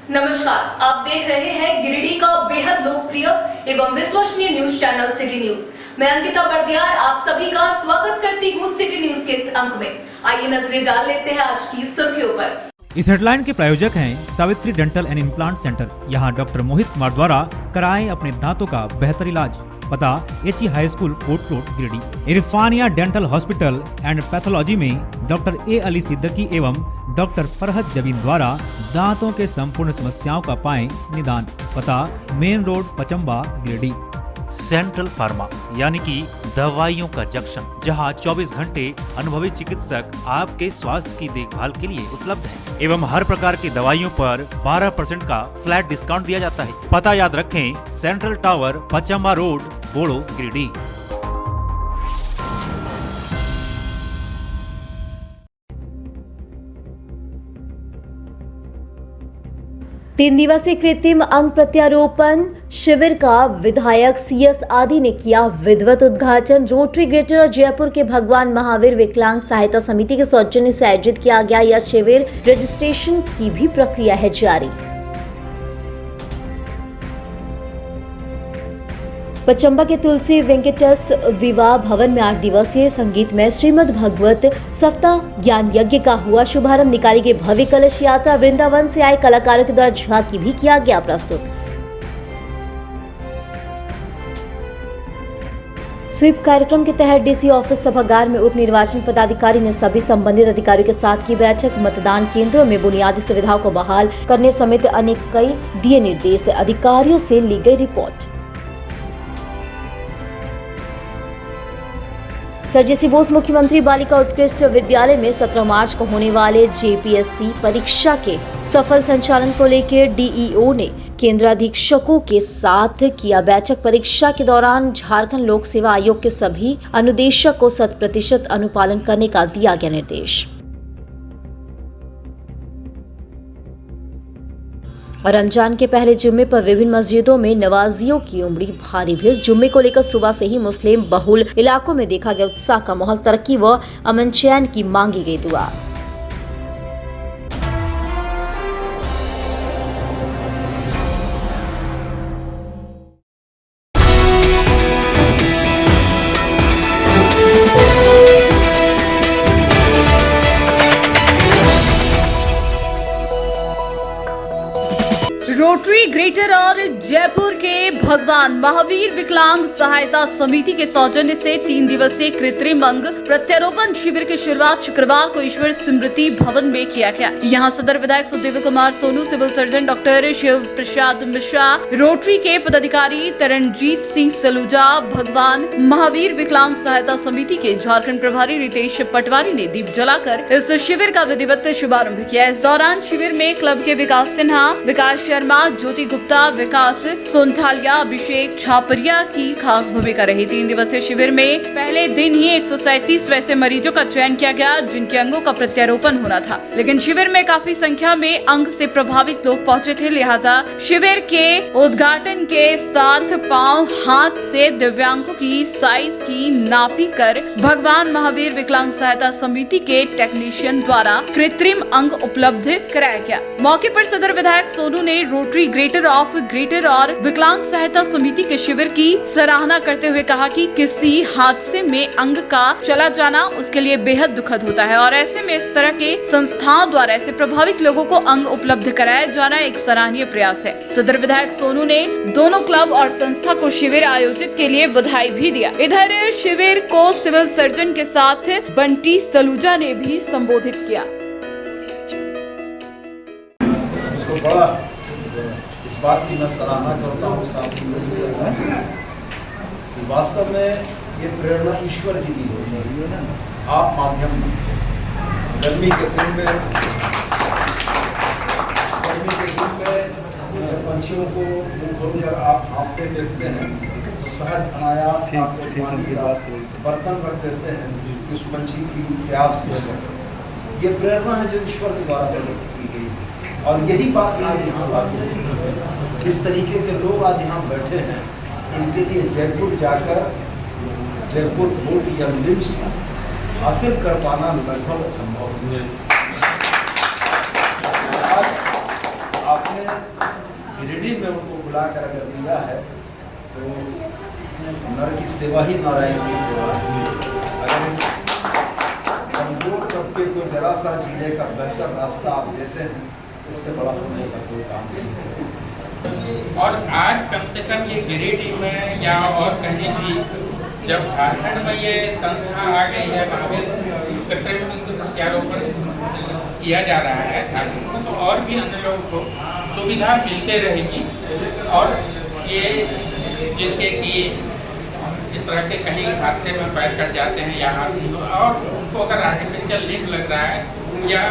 नमस्कार, आप देख रहे हैं गिरिडीह का बेहद लोकप्रिय एवं विश्वसनीय न्यूज चैनल सिटी न्यूज। मैं अंकिता बर्दियार आप सभी का स्वागत करती हूँ सिटी न्यूज के इस अंक में। आइए नजरें डाल लेते हैं आज की सुर्खियों पर। इस हेडलाइन के प्रायोजक हैं Savitri dental and implant centre. यहाँ डॉक्टर मोहित कुमार द्वारा कराएं अपने दांतों का बेहतर इलाज। पता एचई हाई स्कूल कोट road Giridih. Irfania dental hospital and pathology में डॉक्टर ए अली सिद्दीकी एवं डॉक्टर फरहत जबीन द्वारा दांतों के संपूर्ण समस्याओं का पाएं निदान। पता main road Pachamba Giridih. Central pharma यानी कि दवाइयों का जंक्शन, जहां 24 घंटे अनुभवी चिकित्सक आपके स्वास्थ्य की देखभाल के लिए उपलब्ध है एवं हर प्रकार की दवाइयों पर 12% का फ्लैट डिस्काउंट दिया जाता है। पता याद रखें, सेंट्रल टावर पचम्बा रोड बोड़ो गिरिडीह। तीन दिवसीय कृत्रिम अंग प्रत्यारोपण शिविर का विधायक सीएस आदि ने किया विधिवत उद्घाटन। रोटरी ग्रेटर और जयपुर के भगवान महावीर विकलांग सहायता समिति के सौजन्य से आयोजित किया गया यह शिविर, रजिस्ट्रेशन की भी प्रक्रिया है जारी। पचम्बा के तुलसी वेंकटस विवाह भवन में 8 दिवसीय संगीतमय श्रीमद् भागवत सप्ताह ज्ञान यज्ञ का हुआ शुभारंभ। निकाली गई भव्य कलश यात्रा, वृंदावन से आए कलाकारों के द्वारा झांकी भी किया गया प्रस्तुत। स्वीप कार्यक्रम के तहत डीसी ऑफिस सभागार में उप निर्वाचन पदाधिकारी ने सभी संबंधित अधिकारियों के साथ की बैठक। मतदान केंद्रों में बुनियादी सुविधाओं को बहाल करने समेत अन्य कई दिए निर्देश। अधिकारियों से ली गई रिपोर्ट। सर जेसी बोस मुख्यमंत्री बालिका उत्कृष्ट विद्यालय में 17 मार्च को होने वाले जेपीएससी परीक्षा के सफल संचालन को लेकर डीईओ ने केंद्राधीक्षकों के साथ किया बैठक। परीक्षा के दौरान झारखंड लोक सेवा आयोग के सभी अनुदेशक को 100% अनुपालन करने का दिया गया निर्देश। और रमजान के पहले जुम्मे पर विभिन्न मस्जिदों में नवाजियों की उमड़ी भारी भीड़। जुम्मे को लेकर सुबह से ही मुस्लिम बहुल इलाकों में देखा गया उत्साह का माहौल। तरक्की व अमन चैन की मांगी गई दुआ। रोटरी ग्रेटर और जयपुर के भगवान महावीर विकलांग सहायता समिति के सौजन्य से 3 दिवसीय कृत्रिम अंग प्रत्यारोपण शिविर की शुरुआत शुक्रवार को ईश्वर स्मृति भवन में किया गया। यहां सदर विधायक Sudev Kumar Sonu, civil surgeon doctor Shiv Prasad Mishra, Rotary के पदाधिकारी तरनजीत सिंह सलूजा, भगवान महावीर विकलांग सहायता समिति के झारखंड प्रभारी रितेश पटवारी ने दीप जलाकर इस शिविर का विधिवत शुभारंभ किया। इस दौरान शिविर में क्लब के विकास सिन्हा, विकास शर्मा, ज्योति गुप्ता, विकास सोनथालिया, अभिषेक छापरिया की खास भूमिका रही। 3 दिवसीय शिविर में पहले दिन ही 137 वैसे मरीजों का चयन किया गया जिनके अंगों का प्रत्यारोपण होना था, लेकिन शिविर में काफी संख्या में अंग से प्रभावित लोग पहुंचे थे। लिहाजा शिविर के उद्घाटन के साथ पांव हाथ से दिव्यांगों की साइज की नापी कर भगवान महावीर विकलांग सहायता समिति के टेक्नीशियन द्वारा कृत्रिम अंग उपलब्ध कराया गया। मौके पर सदर विधायक सोनू ने रोटरी ग्रेटर और विकलांग सहायता समिति के शिविर की सराहना करते हुए कहा कि किसी हादसे में अंग का चला जाना उसके लिए बेहद दुखद होता है और ऐसे में इस तरह के संस्थाओं द्वारा ऐसे प्रभावित लोगों को अंग उपलब्ध कराया जाना एक सराहनीय प्रयास है। सदर विधायक सोनू ने दोनों क्लब और संस्था को शिविर आयोजित के लिए बधाई भी दिया। इधर शिविर को सिविल सर्जन के साथ बंटी सलूजा ने भी संबोधित किया। इस बात की मैं सराहना करता हूँ साथी कि वास्तव में ये प्रेरणा ईश्वर की दी हुई है। आप माध्यम गर्मी के दिन में पंछियों को मुंह खोलकर आप हाँफते देखते हैं तो सहज अनायास आपको पानी का बर्तन रख देते हैं उस पंछी की प्यास बुझ सके। ये प्रेरणा है जो ईश्वर के द्वारा प्रकट की गई और यही बात आज यहाँ लागू है। किस तरीके के लोग आज यहाँ बैठे हैं, इनके लिए जयपुर जाकर जयपुर बोर्ड या लिम्स हासिल कर पाना लगभग असंभव है। आज आपने गिरिडीह में उनको बुलाकर अगर दिया है तो नर की सेवा ही नारायण की सेवा है। अगर इस कमजोर तबके को जरा सा जीने का बेहतर रास्ता आप देते हैं तो इससे बड़ा पुण्य का कोई काम नहीं है। और आज कम से कम ये गिरिडीह में या और कहीं भी जब झारखंड में ये संस्था आ गई है, महावीर कृत्रिम प्रत्यारोपण किया जा रहा है झारखंड में, तो और भी अन्य लोगों को सुविधा मिलते रहेगी। और ये जिसके कि इस तरह के कहीं हादसे में पैर कट जाते हैं या और उनको अगर आर्टिफिशियल लिम्ब लग रहा है या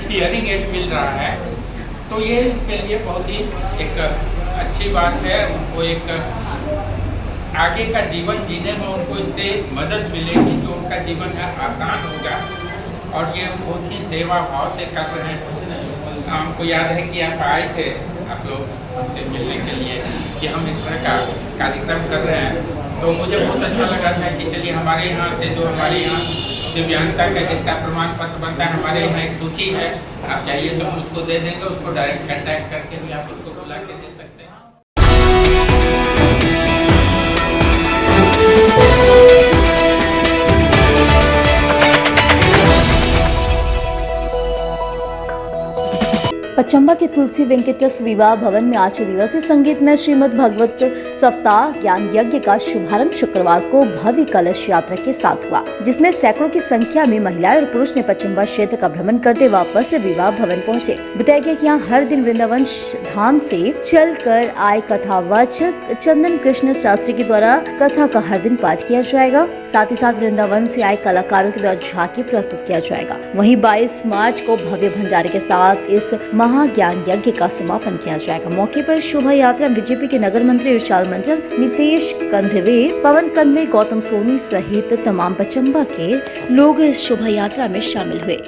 हियरिंग एड मिल रहा है तो ये इनके लिए बहुत ही एक अच्छी बात है। उनको एक आगे का जीवन जीने में उनको इससे मदद मिलेगी, जो उनका जीवन है आसान होगा। और ये बहुत ही सेवा भाव से कर रहे हैं। हमको याद है कि आप आए थे, आप लोग हमसे मिलने के लिए कि हम इस तरह का कार्यक्रम कर रहे हैं, तो मुझे बहुत अच्छा लगा था कि चलिए हमारे यहाँ से जो हमारे यहाँ दिव्यांगता का जिसका प्रमाण पत्र बनता है, हमारे यहाँ एक सूची है, आप चाहिए तो हम उसको दे देंगे, उसको डायरेक्ट कॉन्टैक्ट करके भी आप उसको बुला के दे सकते हैं। पचम्बा के तुलसी वेंकटेश विवाह भवन में 8 दिवसीय संगीत में श्रीमद् भगवत सप्ताह ज्ञान यज्ञ का शुभारंभ शुक्रवार को भव्य कलश यात्रा के साथ हुआ, जिसमें सैकड़ों की संख्या में महिलाएं और पुरुष ने पचम्बा क्षेत्र का भ्रमण करते वापस से विवाह भवन पहुंचे। बताया गया कि यहाँ हर दिन वृंदावन धाम से चलकर आए कथावाचक चंदन कृष्ण शास्त्री के द्वारा कथा का हर दिन पाठ किया जाएगा। साथ ही साथ वृंदावन से आए कलाकारों के द्वारा झांकी प्रस्तुत किया जाएगा। वहीं 22 मार्च को भव्य भंडारे के साथ इस महाज्ञान यज्ञ का समापन किया जाएगा। मौके पर शोभा यात्रा बीजेपी के नगर मंत्री विशाल मंडल, नितेश कंधवे, पवन कंधवे, गौतम सोनी सहित तमाम पचम्बा के लोग इस शोभा यात्रा में शामिल हुए।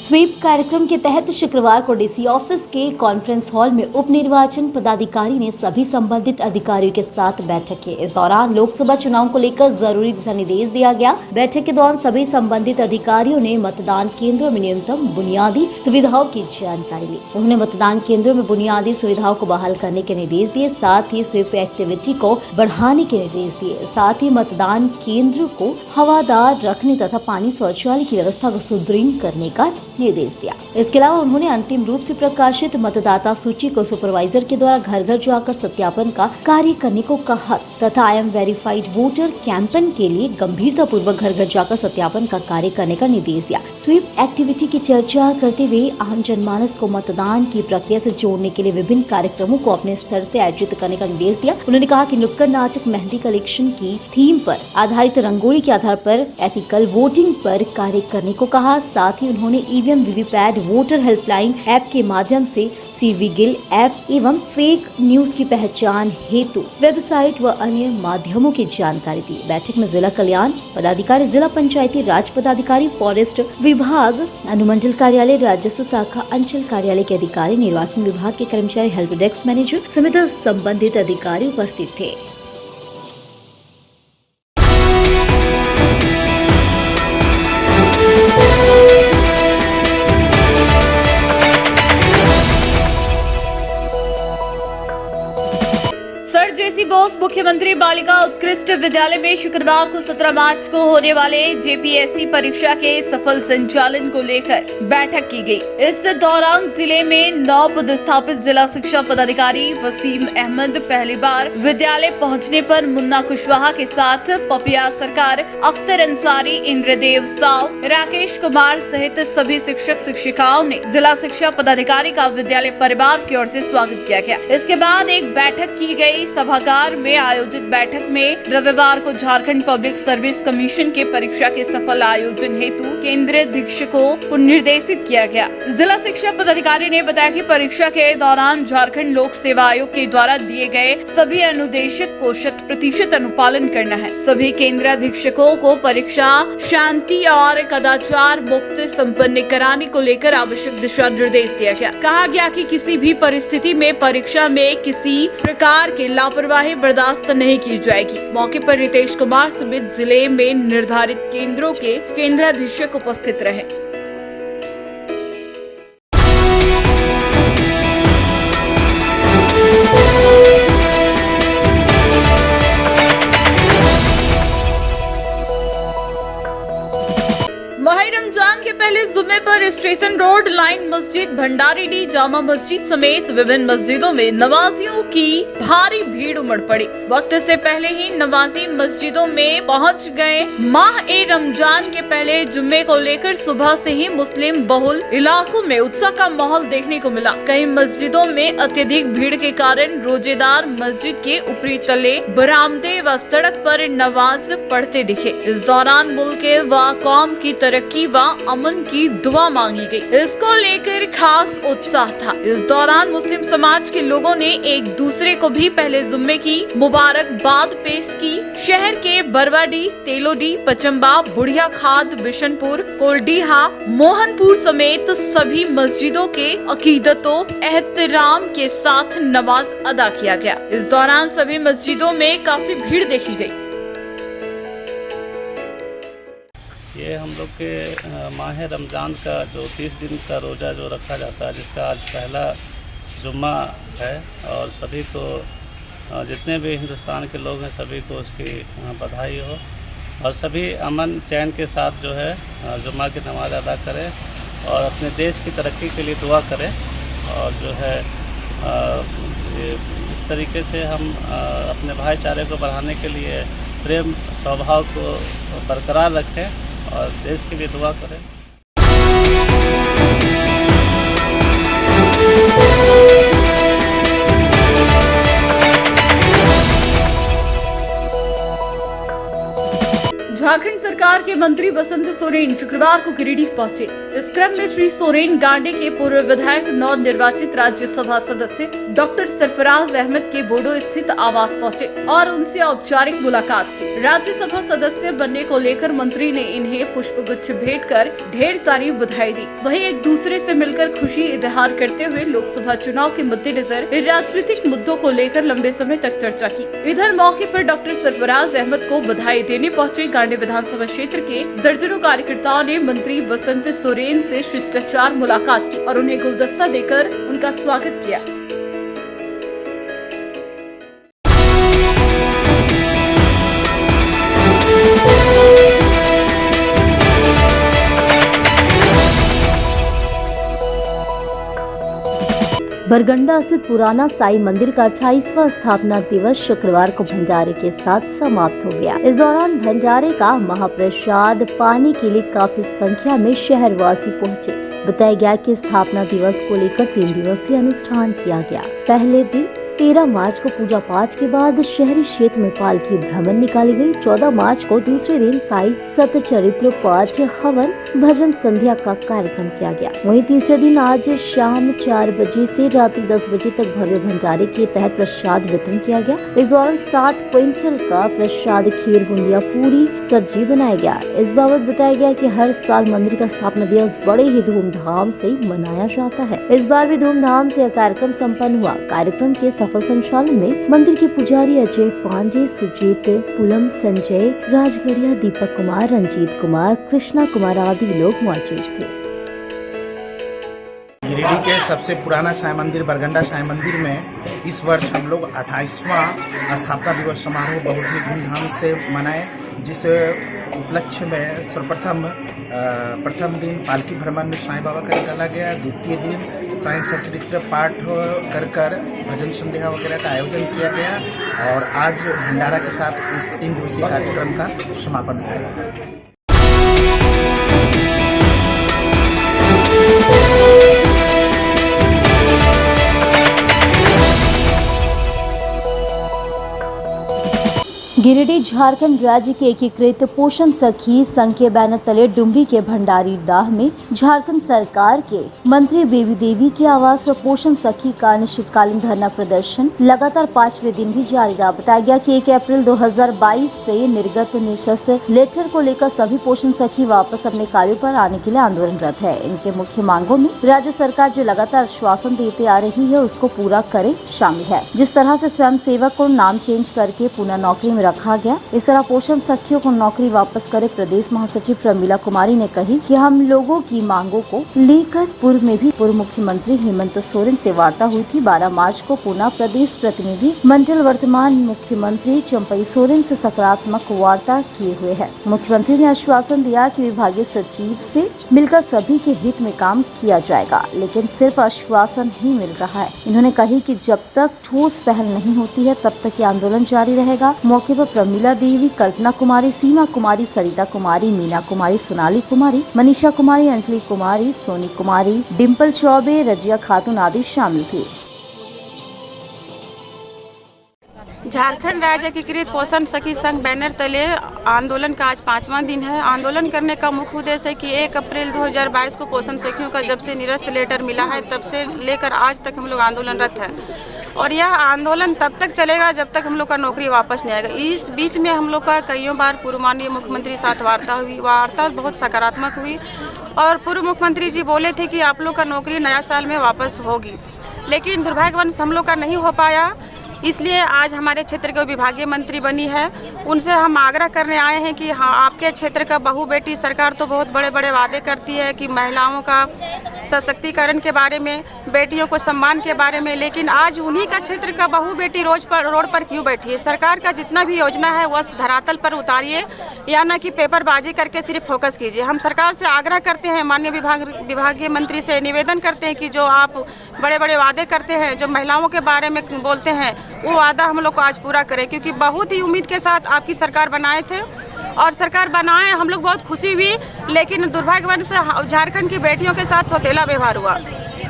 स्वीप कार्यक्रम के तहत शुक्रवार को डीसी ऑफिस के कॉन्फ्रेंस हॉल में उप निर्वाचन पदाधिकारी ने सभी संबंधित अधिकारियों के साथ बैठक की। इस दौरान लोकसभा चुनाव को लेकर जरूरी दिशा निर्देश दिया गया। बैठक के दौरान सभी संबंधित अधिकारियों ने मतदान केंद्रों में न्यूनतम बुनियादी सुविधाओं की जानकारी ली। उन्होंने मतदान केंद्रों में बुनियादी सुविधाओं को बहाल करने के निर्देश दिए, साथ ही स्वीप एक्टिविटी को बढ़ाने के निर्देश दिए। साथ ही मतदान केंद्र को हवादार रखने तथा पानी शौचालय की व्यवस्था को सुदृढ़ करने का निर्देश दिया। इसके अलावा उन्होंने अंतिम रूप से प्रकाशित मतदाता सूची को सुपरवाइजर के द्वारा घर घर जाकर सत्यापन का कार्य करने को कहा तथा I am verified voter campaign के लिए गंभीरता पूर्वक घर घर जाकर सत्यापन का कार्य करने का निर्देश दिया। स्वीप एक्टिविटी की चर्चा करते हुए आम जनमानस को मतदान की प्रक्रिया से जोड़ने के लिए विभिन्न कार्यक्रमों को अपने स्तर से आयोजित करने का निर्देश दिया। उन्होंने कहा कि नुक्कड़ नाटक, मेहंदी कलेक्शन की थीम पर आधारित रंगोली के आधार पर एथिकल वोटिंग पर कार्य करने को कहा। साथ ही उन्होंने EVM, VVPAT, voter helpline app के माध्यम से सीविजिल ऐप एवं फेक न्यूज की पहचान हेतु वेबसाइट व अन्य माध्यमों की जानकारी दी। बैठक में जिला कल्याण पदाधिकारी, जिला पंचायती राज पदाधिकारी, फॉरेस्ट विभाग, अनुमंडल कार्यालय, राजस्व शाखा, अंचल कार्यालय के अधिकारी, निर्वाचन विभाग के कर्मचारी, हेल्प डेस्क मैनेजर समेत संबंधित अधिकारी उपस्थित थे। बोस मुख्यमंत्री बालिका उत्कृष्ट विद्यालय में शुक्रवार को 17 मार्च को होने वाले जेपीएससी परीक्षा के सफल संचालन को लेकर बैठक की गई। इस दौरान जिले में 9 पदस्थापित जिला शिक्षा पदाधिकारी वसीम अहमद पहली बार विद्यालय पहुंचने पर मुन्ना कुशवाहा के साथ पपिया सरकार, अख्तर अंसारी, इंद्रदेव साव, राकेश कुमार सहित सभी शिक्षक शिक्षिकाओं ने जिला शिक्षा पदाधिकारी का विद्यालय परिवार की ओर से स्वागत किया गया। इसके बाद एक बैठक की गई। सभागार में आयोजित बैठक में रविवार को झारखंड पब्लिक सर्विस कमीशन के परीक्षा के सफल आयोजन हेतु केंद्रीय अधीक्षकों को निर्देशित किया गया। जिला शिक्षा पदाधिकारी ने बताया कि परीक्षा के दौरान झारखंड लोक सेवा आयोग के द्वारा दिए गए सभी अनुदेशक को 100% अनुपालन करना है। सभी केंद्रीय अधीक्षकों को परीक्षा शांति और कदाचार मुक्त संपन्न कराने को लेकर आवश्यक दिशा निर्देश दिया गया। कहा गया कि किसी भी परिस्थिति में परीक्षा में किसी प्रकार की लापरवाही बर्दाश्त नहीं की जाएगी। मौके पर रितेश कुमार समेत जिले में निर्धारित केंद्रों के केंद्राधीशक उपस्थित रहे। माह रमजान के पहले जुम्मे पर स्टेशन रोड लाइन मस्जिद, भंडारीडीह जामा मस्जिद समेत विभिन्न मस्जिदों में नमाजियों की भारी भीड़ उमड़ पड़ी। वक्त से पहले ही नमाजी मस्जिदों में पहुंच गए। माह ए रमजान के पहले जुम्मे को लेकर सुबह से ही मुस्लिम बहुल इलाकों में उत्साह का माहौल देखने को मिला। कई मस्जिदों में अत्यधिक भीड़ के कारण रोजेदार मस्जिद के ऊपरी तले, बरामदे व सड़क पर नमाज पढ़ते दिखे। इस दौरान मुल्क व कौम की तरक्की व अमन की दुआ मांगी गई। इसको लेकर खास उत्साह था। इस दौरान मुस्लिम समाज के लोगों ने एक दूसरे को भी पहले जुम्मे की मुबारकबाद पेश की। शहर के बरवाडी, तेलोडी, पचम्बा, बुढ़िया खाद, बिशनपुर, कोलडीहा, मोहनपुर समेत सभी मस्जिदों के अकीदतों एहतराम के साथ नमाज अदा किया गया। इस दौरान सभी मस्जिदों में काफी भीड़ देखी गई। ये हम लोग के माह रमज़ान का जो 30 दिन का रोज़ा जो रखा जाता है, जिसका आज पहला जुम्मा है, और सभी को जितने भी हिंदुस्तान के लोग हैं सभी को उसकी बधाई हो और सभी अमन चैन के साथ जो है जुम्मा की नमाज अदा करें और अपने देश की तरक्की के लिए दुआ करें। और जो है इस तरीके से हम अपने भाईचारे को बढ़ाने के लिए प्रेम स्वभाव को बरकरार रखें और देश के लिए दुआ करें। झारखंड सरकार के मंत्री बसंत सोरेन शुक्रवार को गिरिडीह पहुंचे। इस क्रम में श्री सोरेन गांडे के पूर्व विधायक नव निर्वाचित राज्यसभा सदस्य डॉक्टर सरफराज अहमद के बोडो स्थित आवास पहुंचे और उनसे औपचारिक मुलाकात की। राज्यसभा सदस्य बनने को लेकर मंत्री ने इन्हें पुष्पगुच्छ भेंट कर ढेर सारी बधाई दी। वहीं एक दूसरे से मिलकर खुशी इजहार करते हुए लोकसभा चुनाव के मद्देनजर राजनीतिक मुद्दों को लेकर लंबे समय तक चर्चा की। इधर मौके पर डॉक्टर सरफराज अहमद को बधाई देने पहुंचे गांडे विधानसभा क्षेत्र के दर्जनों कार्यकर्ताओं ने मंत्री बसंत सोरेन से शिष्टाचार मुलाकात की और उन्हें गुलदस्ता देकर उनका स्वागत किया। बरगंडा स्थित पुराना साई मंदिर का 28वां स्थापना दिवस शुक्रवार को भंडारे के साथ समाप्त हो गया। इस दौरान भंडारे का महाप्रसाद पाने के लिए काफी संख्या में शहरवासी पहुंचे। बताया गया कि स्थापना दिवस को लेकर 3 दिवसीय अनुष्ठान किया गया। पहले दिन 13 मार्च को पूजा पाठ के बाद शहरी क्षेत्र में पालकी भ्रमण निकाली गई। 14 मार्च को दूसरे दिन साई सतचरित्र पाठ, हवन, भजन संध्या का कार्यक्रम किया गया। वहीं तीसरे दिन आज शाम 4 बजे से रात्रि 10 बजे तक भव्य भंडारे के तहत प्रसाद वितरण किया गया। इस दौरान 60 क्विंटल का प्रसाद, खीर, बूंदिया, पूरी, सब्जी बनाया गया। इस बाबत बताया गया कि हर साल मंदिर का स्थापना दिवस बड़े ही धूमधाम से मनाया जाता है। इस बार भी धूमधाम से यह कार्यक्रम संपन्न हुआ। कार्यक्रम के सफल संचालन में मंदिर के पुजारी अजय पांडे, सुजीत पुलम, संजय राजगढ़िया, दीपक कुमार, रंजीत कुमार, कृष्णा कुमार आदि लोग मौजूद थे। गिरिडीह के सबसे पुराना साई मंदिर बरगंडा साई मंदिर में इस वर्ष हम लोग 28वां स्थापना दिवस समारोह बहुत ही धूमधाम से मनाए, जिस उपलक्ष्य में प्रथम दिन पालकी भ्रमण साईं बाबा का निकाला गया। द्वितीय दिन साईं सचरित्र पाठ कर भजन संध्या वगैरह का आयोजन किया गया और आज भंडारा के साथ इस 3 दिवसीय कार्यक्रम का समापन हुआ। गिरिडीह झारखंड राज्य के एकीकृत पोषण सखी संघ के बैनर तले डुमरी के भंडारी दाह में झारखंड सरकार के मंत्री बेबी देवी के आवास पर पोषण सखी का अनिश्चितकालीन धरना प्रदर्शन लगातार 5वें दिन भी जारी रहा। बताया गया कि 1 अप्रैल 2022 से निर्गत निशस्त लेटर को लेकर सभी पोषण सखी वापस अपने कार्यों पर आने के लिए आंदोलनरत है। इनके मुख्य मांगों में राज्य सरकार जो लगातार आश्वासन देते आ रही है उसको पूरा करे शामिल है। जिस तरह से स्वयं सेवक को नाम चेंज करके पुनः नौकरी में रखा गया, इस तरह पोषण सखियों को नौकरी वापस करे। प्रदेश महासचिव प्रमीला कुमारी ने कही कि हम लोगों की मांगों को लेकर पूर्व में भी पूर्व मुख्यमंत्री हेमंत सोरेन से वार्ता हुई थी। 12 मार्च को पुनः प्रदेश प्रतिनिधि मंडल वर्तमान मुख्यमंत्री चंपई सोरेन से सकारात्मक वार्ता किए हुए है। मुख्यमंत्री ने आश्वासन दिया कि विभागीय सचिव से मिलकर सभी के हित में काम किया जाएगा, लेकिन सिर्फ आश्वासन ही मिल रहा है। इन्होंने कही कि जब तक ठोस पहल नहीं होती है तब तक ये आंदोलन जारी रहेगा। मौके पर प्रमीला देवी, कल्पना कुमारी, सीमा कुमारी, सरिता कुमारी, मीना कुमारी, सोनाली कुमारी, मनीषा कुमारी, अंजलि कुमारी, सोनी कुमारी, डिम्पल चौबे, रजिया खातून आदि शामिल थे। झारखंड राज्य एकीकृत पोषण सखी संघ बैनर तले आंदोलन का आज 5वां दिन है। आंदोलन करने का मुख्य उद्देश्य है कि 1 अप्रैल 2022 को पोषण सखियों का जब से निरस्त लेटर मिला है तब से लेकर आज तक हम लोग आंदोलनरत हैं और यह आंदोलन तब तक चलेगा जब तक हम लोग का नौकरी वापस नहीं आएगा। इस बीच में हम लोग का कईयों बार पूर्व माननीय मुख्यमंत्री साथ वार्ता हुई। वार्ता बहुत सकारात्मक हुई और पूर्व मुख्यमंत्री जी बोले थे कि आप लोग का नौकरी नया साल में वापस होगी, लेकिन दुर्भाग्यवश हम लोग का नहीं हो पाया। इसलिए आज हमारे क्षेत्र के विभागीय मंत्री बनी है, उनसे हम आग्रह करने आए हैं कि हाँ, आपके क्षेत्र का बहू बेटी सरकार तो बहुत बड़े बड़े वादे करती है कि महिलाओं का सशक्तिकरण के बारे में, बेटियों को सम्मान के बारे में, लेकिन आज उन्हीं का क्षेत्र का बहू बेटी रोड पर क्यों बैठी है? सरकार का जितना भी योजना है वह धरातल पर उतारिए या न कि पेपरबाजी करके सिर्फ फोकस कीजिए। हम सरकार से आग्रह करते हैं, माननीय विभागीय मंत्री से निवेदन करते हैं कि जो आप बड़े बड़े वादे करते हैं, जो महिलाओं के बारे में बोलते हैं, वो वादा हम लोग को आज पूरा करें, क्योंकि बहुत ही उम्मीद के साथ आपकी सरकार बनाए थे और सरकार बनाए हम लोग बहुत खुशी हुई, लेकिन दुर्भाग्यवश से झारखंड की बेटियों के साथ सौतेला व्यवहार हुआ।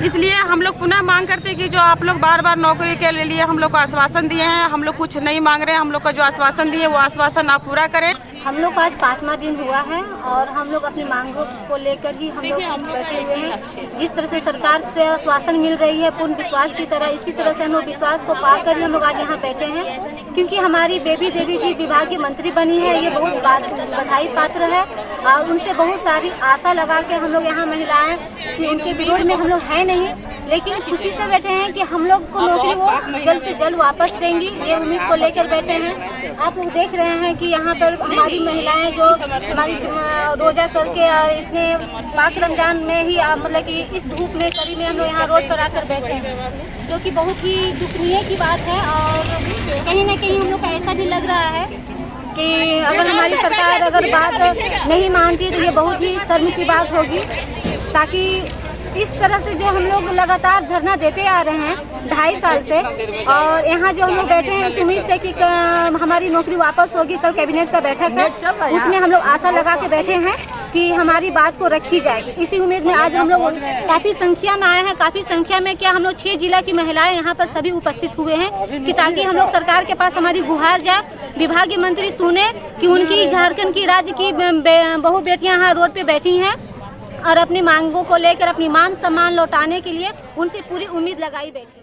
इसलिए हम लोग पुनः मांग करते हैं कि जो आप लोग बार बार नौकरी के लिए हम लोग को आश्वासन दिए हैं, हम लोग कुछ नहीं मांग रहे हैं, हम लोग को जो आश्वासन दिए वो आश्वासन आप पूरा करें। हम लोग का आज 5वां दिन हुआ है और हम लोग अपनी मांगों को लेकर ही हम लोग बैठे हुए हैं। जिस तरह से सरकार से आश्वासन मिल रही है पूर्ण विश्वास की तरह, इसी तरह से हम लोग विश्वास को पाकर ही हम लोग आज यहाँ बैठे हैं, क्योंकि हमारी बेबी देवी जी विभागीय मंत्री बनी है। ये बहुत बधाई पात्र है और उनसे बहुत सारी आशा लगा के हम लोग यहाँ महिलाएं कि उनके विरोध में हम लोग हैं नहीं, लेकिन खुशी से बैठे हैं कि हम लोग को नौकरी वो जल्द से जल्द वापस देंगी, ये उम्मीद को लेकर बैठे हैं। आप लोग देख रहे हैं कि यहाँ पर हमारी महिलाएं जो हमारी रोजा करके और इतने पाक रमजान में ही मतलब कि इस धूप में कड़ी में हम लोग यहाँ रोड पर आकर बैठे हैं, जो कि बहुत ही दुखनीय की बात है। और कहीं ना कहीं हम लोग को ऐसा भी लग रहा है कि अगर हमारी सरकार अगर बात नहीं मानती तो ये बहुत ही शर्म की बात होगी, ताकि इस तरह से जो हम लोग लगातार धरना देते आ रहे हैं 2.5 साल से, और यहाँ जो हम लोग बैठे हैं इस उम्मीद से कि हमारी नौकरी वापस होगी। कल कैबिनेट का बैठक है, उसमें हम लोग आशा लगा के बैठे हैं कि हमारी बात को रखी जाएगी। इसी उम्मीद में आज हम लोग काफ़ी संख्या में आए हैं। काफ़ी संख्या में क्या, हम लोग 6 जिला की महिलाएं यहाँ पर सभी उपस्थित हुए हैं कि ताकि हम लोग सरकार के पास हमारी गुहार जाए, विभागीय मंत्री सुने कि उनकी झारखंड की राज्य की बहु बेटियाँ यहाँ रोड पर बैठी हैं और अपनी मांगों को लेकर अपनी मान सम्मान लौटाने के लिए उनसे पूरी उम्मीद लगाई बैठी है।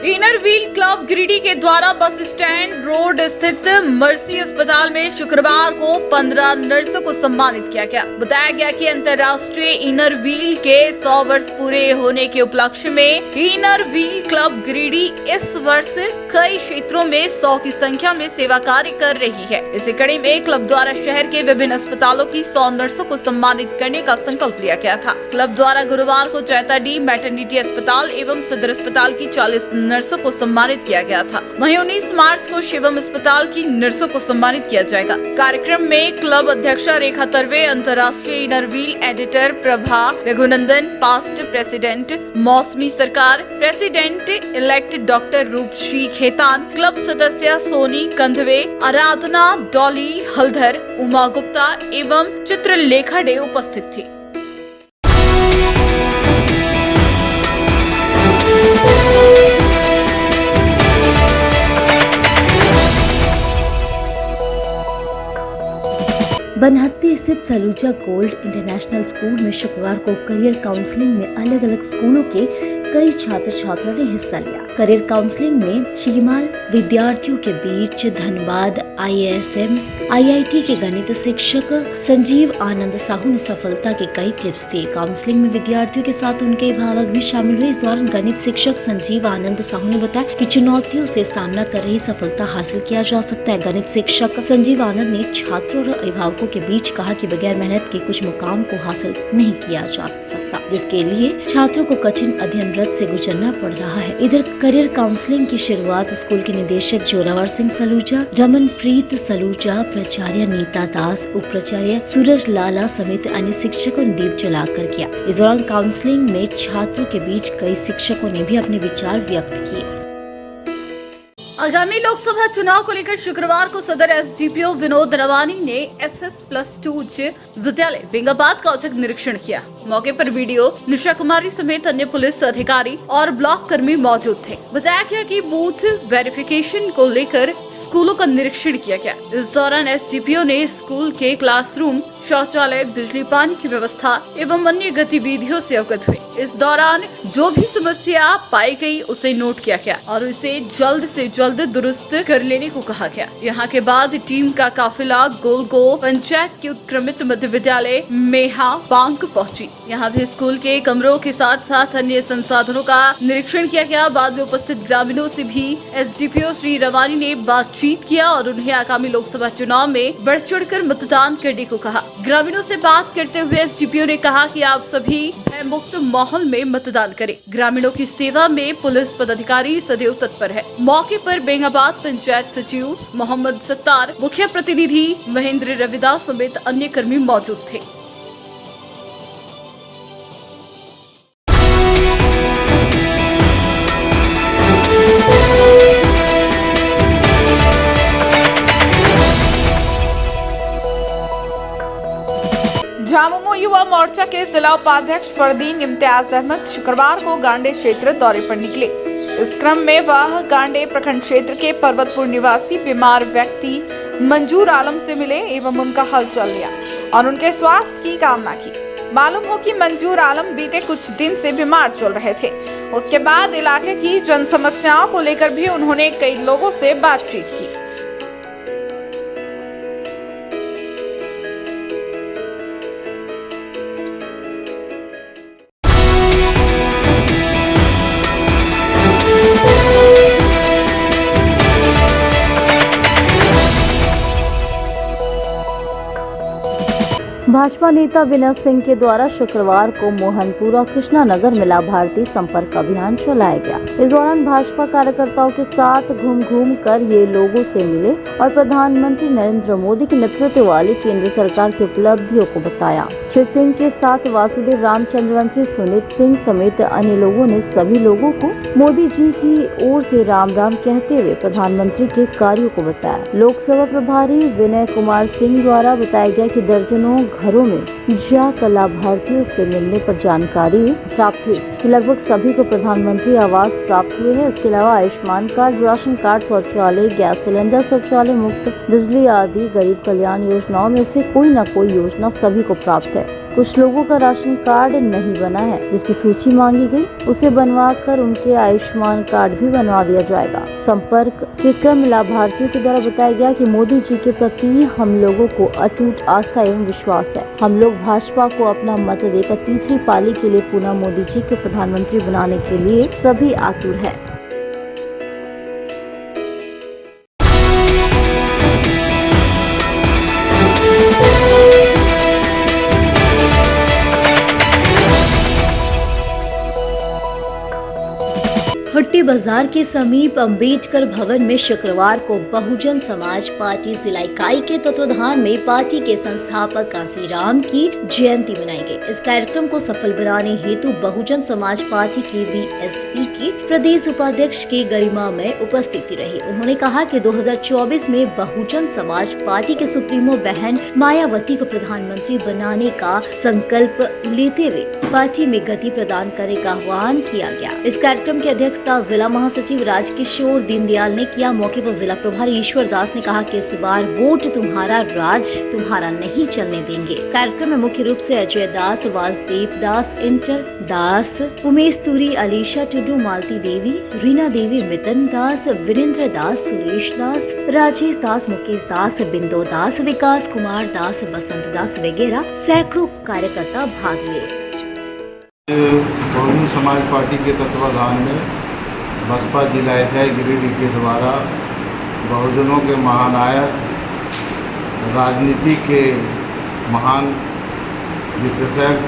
इनर व्हील क्लब गिरिडीह के द्वारा बस स्टैंड रोड स्थित मर्सी अस्पताल में शुक्रवार को 15 नर्सों को सम्मानित किया गया। बताया गया कि अंतर्राष्ट्रीय इनर व्हील के 100 वर्ष पूरे होने के उपलक्ष्य में इनर व्हील क्लब गिरिडीह इस वर्ष कई क्षेत्रों में 100 की संख्या में सेवा कार्य कर रही है। इसी कड़ी में क्लब द्वारा शहर के विभिन्न अस्पतालों की 100 नर्सों को सम्मानित करने का संकल्प लिया गया था। क्लब द्वारा गुरुवार को चैताडी मैटरनिटी अस्पताल एवं सदर अस्पताल की 40 नर्सों को सम्मानित किया गया था। था। वहीं 19 मार्च को शिवम अस्पताल की नर्सों को सम्मानित किया जाएगा। कार्यक्रम में क्लब अध्यक्षा रेखा तरवे, अंतर्राष्ट्रीय inner wheel editor Prabha Raghunandan, past president Mausami Sarkar, president elect doctor Rupashri Khetan, club सदस्य सोनी कंधवे, आराधना डॉली हल्दर, उमा गुप्ता एवं चित्रलेखा डे उपस्थित थी। बनहत्ती स्थित सलूजा गोल्ड इंटरनेशनल स्कूल में शुक्रवार को करियर काउंसलिंग में अलग अलग स्कूलों के कई छात्र छात्राओं ने हिस्सा लिया। करियर काउंसलिंग में शिमाल विद्यार्थियों के बीच धनबाद IISM IIT के गणित शिक्षक संजीव आनंद साहू ने सफलता के कई टिप्स दिए। काउंसलिंग में विद्यार्थियों के साथ उनके अभिभावक भी शामिल हुए। इस दौरान गणित शिक्षक संजीव आनंद साहू ने बताया कि चुनौतियों से सामना कर रही सफलता हासिल किया जा सकता है। गणित शिक्षक संजीव आनंद ने छात्रों और अभिभावकों के बीच कहा कि बगैर मेहनत के कुछ मुकाम को हासिल नहीं किया जा सकता, जिसके लिए छात्रों को कठिन अध्ययन व्रत से गुजरना पड़ रहा है। इधर करियर काउंसलिंग की शुरुआत स्कूल के निदेशक जोरावर सिंह सलूजा, रमनप्रीत सलूजा, प्राचार्य नीता दास, उप प्राचार्य सूरज लाला समेत अन्य शिक्षकों ने दीप जलाकर किया। इस दौरान काउंसलिंग में छात्रों के बीच कई शिक्षकों ने भी अपने विचार व्यक्त किए। आगामी लोकसभा चुनाव को लेकर शुक्रवार को सदर SDPO विनोद रवानी ने SS+2 उच्च विद्यालय बेंगाबाद का औचक निरीक्षण किया। मौके पर वीडियो निशा कुमारी समेत अन्य पुलिस अधिकारी और ब्लॉक कर्मी मौजूद थे। बताया गया कि बूथ वेरिफिकेशन को लेकर स्कूलों का निरीक्षण किया गया। इस दौरान SDPO ने स्कूल के क्लासरूम, शौचालय, बिजली पानी की व्यवस्था एवं अन्य गतिविधियों से अवगत हुए। इस दौरान जो भी समस्या पाई गई उसे नोट किया गया और उसे जल्द से जल्द दुरुस्त कर लेने को कहा गया। यहाँ के बाद टीम का काफिला गोलगो पंचायत के उत्क्रमित मध्य विद्यालय मेहा बांक पहुंची। यहाँ भी स्कूल के कमरों के साथ साथ अन्य संसाधनों का निरीक्षण किया गया। बाद में उपस्थित ग्रामीणों से भी SDPO श्री रवानी ने बातचीत किया और उन्हें आगामी लोकसभा चुनाव में बढ़ चढ़कर मतदान करने को कहा। ग्रामीणों से बात करते हुए SDPO ने कहा कि आप सभी भयमुक्त माहौल में मतदान करें। ग्रामीणों की सेवा में पुलिस पदाधिकारी सदैव तत्पर है। मौके पर बेंगाबाद पंचायत सचिव मोहम्मद सत्तार, मुख्य प्रतिनिधि महेंद्र रविदास समेत अन्य कर्मी मौजूद थे। झामुमो युवा मोर्चा के जिला उपाध्यक्ष फरदीन इम्तियाज अहमद शुक्रवार को गांडे क्षेत्र दौरे पर निकले। इस क्रम में वह गांडे प्रखंड क्षेत्र के पर्वतपुर निवासी बीमार व्यक्ति मंजूर आलम से मिले एवं उनका हालचाल लिया और उनके स्वास्थ्य की कामना की। मालूम हो कि मंजूर आलम बीते कुछ दिन से बीमार चल रहे थे। उसके बाद इलाके की जन समस्याओं को लेकर भी उन्होंने कई लोगों से बातचीत की। भाजपा नेता विनय सिंह के द्वारा शुक्रवार को मोहनपुर और कृष्णानगर में लाभार्थी संपर्क अभियान चलाया गया। इस दौरान भाजपा कार्यकर्ताओं के साथ घूम कर ये लोगों से मिले और प्रधानमंत्री नरेंद्र मोदी के नेतृत्व वाली केंद्र सरकार की उपलब्धियों को बताया। श्री सिंह के साथ वासुदेव रामचंद्रवंशी, सुनीत सिंह समेत अन्य लोगों ने सभी लोगों को मोदी जी की ओर से राम राम कहते हुए प्रधानमंत्री के कार्यों को बताया। लोकसभा प्रभारी विनय कुमार सिंह द्वारा बताया गया कि दर्जनों घरों में जाकर लाभार्थियों से मिलने पर जानकारी प्राप्त हुई कि लगभग सभी को प्रधानमंत्री आवास प्राप्त हुए हैं। इसके अलावा आयुष्मान कार्ड, राशन कार्ड, शौचालय, गैस सिलेंडर, शौचालय मुक्त, बिजली आदि गरीब कल्याण योजनाओं में से कोई न कोई योजना सभी को प्राप्त है। कुछ लोगों का राशन कार्ड नहीं बना है, जिसकी सूची मांगी गई, उसे बनवाकर उनके आयुष्मान कार्ड भी बनवा दिया जाएगा। संपर्क के क्रम में लाभार्थियों के द्वारा बताया गया कि मोदी जी के प्रति हम लोगों को अटूट आस्था एवं विश्वास है। हम लोग भाजपा को अपना मत देकर तीसरी पाली के लिए पुनः मोदी जी को प्रधानमंत्री बनाने के लिए सभी आतुर है। भट्टी बाजार के समीप अंबेडकर भवन में शुक्रवार को बहुजन समाज पार्टी जिला इकाई के तत्वाधान में पार्टी के संस्थापक कांसीराम की जयंती मनाई गई। इस कार्यक्रम को सफल बनाने हेतु बहुजन समाज पार्टी के बीएसपी के प्रदेश उपाध्यक्ष की गरिमामय उपस्थिति रही। उन्होंने कहा कि 2024 में बहुजन समाज पार्टी के सुप्रीमो बहन मायावती को प्रधानमंत्री बनाने का संकल्प लेते हुए पार्टी में गति प्रदान करने का आह्वान किया गया। इस कार्यक्रम की अध्यक्षता जिला महासचिव राजकिशोर दीनदयाल ने किया। मौके पर जिला प्रभारी ईश्वर दास ने कहा कि इस बार वोट तुम्हारा, राज तुम्हारा नहीं चलने देंगे। कार्यक्रम में मुख्य रूप से अजय दास, वासुदेव दास, इंटर दास, उमेश तुरी, अलीशा टुडू, मालती देवी, रीना देवी, मितन दास, वीरेंद्र दास, सुरेश दास, राजेश दास, मुकेश दास, बिंदु दास, विकास कुमार दास, बसंत दास वगैरह सैकड़ों कार्यकर्ता भाग लिए। बहुजन समाज पार्टी के तत्वाधान में बसपा जिला इकाई गिरिडीह के द्वारा बहुजनों के महानायक, राजनीति के महान विशेषज्ञ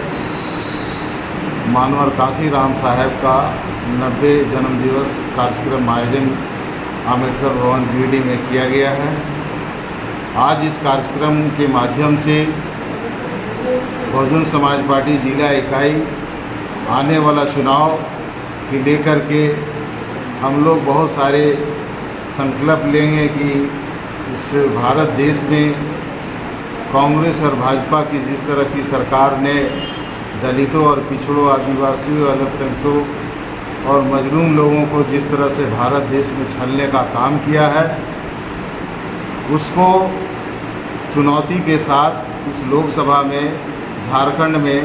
मानवर कांसीराम साहब का 90 जन्मदिवस कार्यक्रम आयोजन अम्बेडकर भवन गिरिडीह में किया गया है। आज इस कार्यक्रम के माध्यम से बहुजन समाज पार्टी जिला इकाई आने वाला चुनाव के लेकर के हम लोग बहुत सारे संकल्प लेंगे कि इस भारत देश में कांग्रेस और भाजपा की जिस तरह की सरकार ने दलितों और पिछड़ों, आदिवासियों, अल्पसंख्यकों और मजलूम लोगों को जिस तरह से भारत देश में छलने का काम किया है, उसको चुनौती के साथ इस लोकसभा में झारखंड में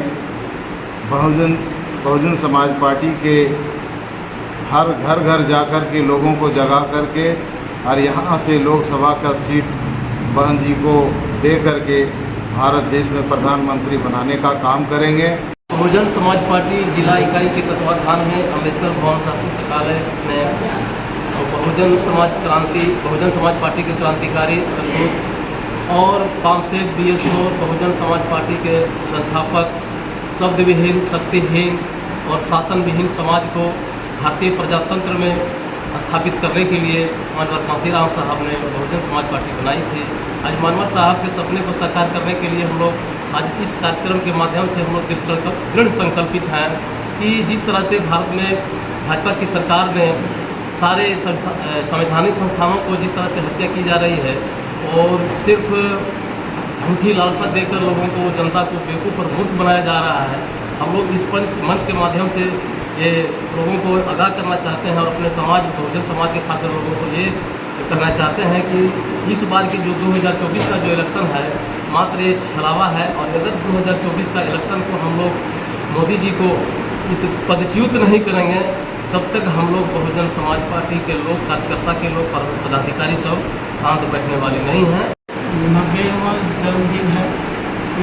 बहुजन समाज पार्टी के हर घर जाकर के लोगों को जगा करके और यहाँ से लोकसभा का सीट बहन जी को दे करके भारत देश में प्रधानमंत्री बनाने का काम करेंगे। बहुजन समाज पार्टी जिला इकाई के तत्वाधान में अम्बेडकर भवन सह पुस्तकालय में बहुजन समाज पार्टी के क्रांतिकारी और कामसेव बीएसओ बहुजन समाज पार्टी के संस्थापक शब्द विहीन, शक्तिहीन और शासन विहीन समाज को भारतीय प्रजातंत्र में स्थापित करने के लिए मानवर कांसीराम साहब ने बहुजन समाज पार्टी बनाई थी। आज मानवर साहब के सपने को साकार करने के लिए हम लोग आज इस कार्यक्रम के माध्यम से हम लोग दृढ़ संकल्पित हैं कि जिस तरह से भारत में भाजपा की सरकार ने सारे संवैधानिक संस्थानों को जिस तरह से हत्या की जा रही है और सिर्फ झूठी लालसा देकर लोगों को, जनता को बेवकूफ़ और मूर्ख बनाया जा रहा है। हम लोग इस मंच के माध्यम से ये लोगों को आगाह करना चाहते हैं और अपने समाज, बहुजन समाज के खास लोगों को ये करना चाहते हैं कि इस बार की जो 2024 का जो इलेक्शन है मात्र ये छलावा है और अगर 2024 का इलेक्शन को हम लोग मोदी जी को इस पदच्युत नहीं करेंगे तब तक हम लोग बहुजन समाज पार्टी के लोग, कार्यकर्ता के लोग, पदाधिकारी सब शांत बैठने वाले नहीं हैं। 90वां जन्मदिन है।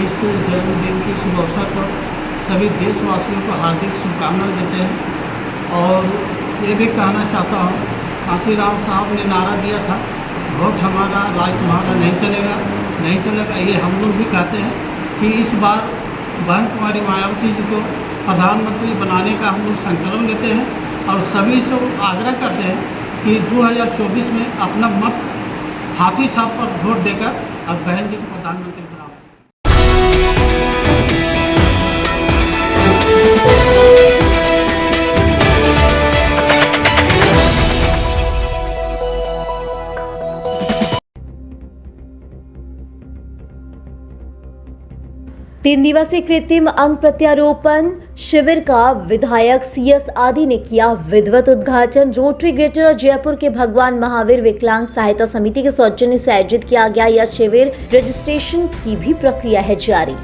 इस जन्मदिन की शुभ अवसर पर सभी देशवासियों को हार्दिक शुभकामनाएं देते हैं और ये भी कहना चाहता हूँ, कांसीराम साहब ने नारा दिया था, वोट हमारा, राज तुम्हारा नहीं चलेगा। ये हम लोग भी कहते हैं कि इस बार बहन कुमारी मायावती जी को प्रधानमंत्री बनाने का हम लोग संकल्प लेते हैं और सभी से आग्रह करते हैं कि 2024 में अपना मत हाथी साहब पर वोट देकर और बहन जी को प्रधानमंत्री बनाओ। तीन दिवसीय कृत्रिम अंग प्रत्यारोपण शिविर का विधायक सीएस आदि ने किया विधिवत उद्घाटन। रोटरी ग्रेटर जयपुर के भगवान महावीर विकलांग सहायता समिति के सौजन्य से आयोजित किया गया यह शिविर रजिस्ट्रेशन की भी प्रक्रिया है जारी।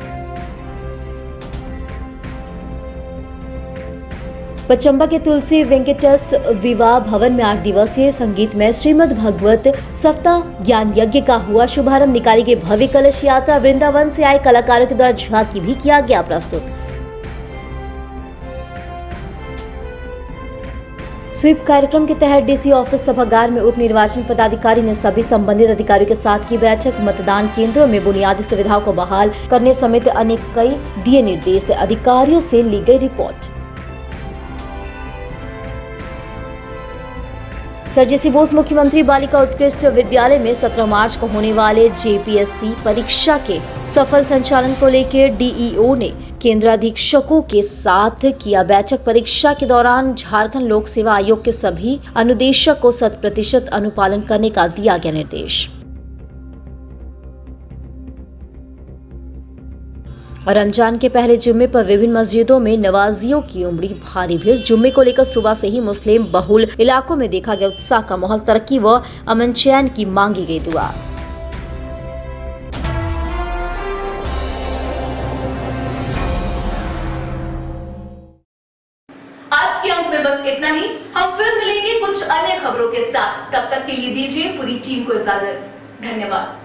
पचंबा के तुलसी वेंकटस विवाह भवन में 8 दिवसीय संगीतमय श्रीमद् भागवत सप्ताह ज्ञान यज्ञ का हुआ शुभारंभ। निकाली गई भव्य कलश यात्रा, वृंदावन से आए कलाकारों के द्वारा झांकी भी किया गया प्रस्तुत। स्वीप कार्यक्रम के तहत डीसी ऑफिस सभागार में उप निर्वाचन पदाधिकारी ने सभी संबंधित अधिकारियों के साथ की बैठक। मतदान केंद्रों में बुनियादी सुविधाओं को बहाल करने समेत अन्य कई दिए निर्देश। अधिकारियों से ली गई रिपोर्ट। सर जेसी बोस मुख्यमंत्री बालिका उत्कृष्ट विद्यालय में 17 मार्च को होने वाले जेपीएससी परीक्षा के सफल संचालन को लेकर डीईओ ने केंद्राधीक्षकों के साथ किया बैठक। परीक्षा के दौरान झारखंड लोक सेवा आयोग के सभी अनुदेशक को 100% अनुपालन करने का दिया गया निर्देश। और रमजान के पहले जुम्मे पर विभिन्न मस्जिदों में नमाजियों की उमड़ी भारी भीड़। जुम्मे को लेकर सुबह से ही मुस्लिम बहुल इलाकों में देखा गया उत्साह का माहौल। तरक्की व अमन चैन की मांगी गई दुआ। आज के अंक में बस इतना ही। हम फिर मिलेंगे कुछ अन्य खबरों के साथ। तब तक के लिए दीजिए पूरी टीम को इजाजत। धन्यवाद।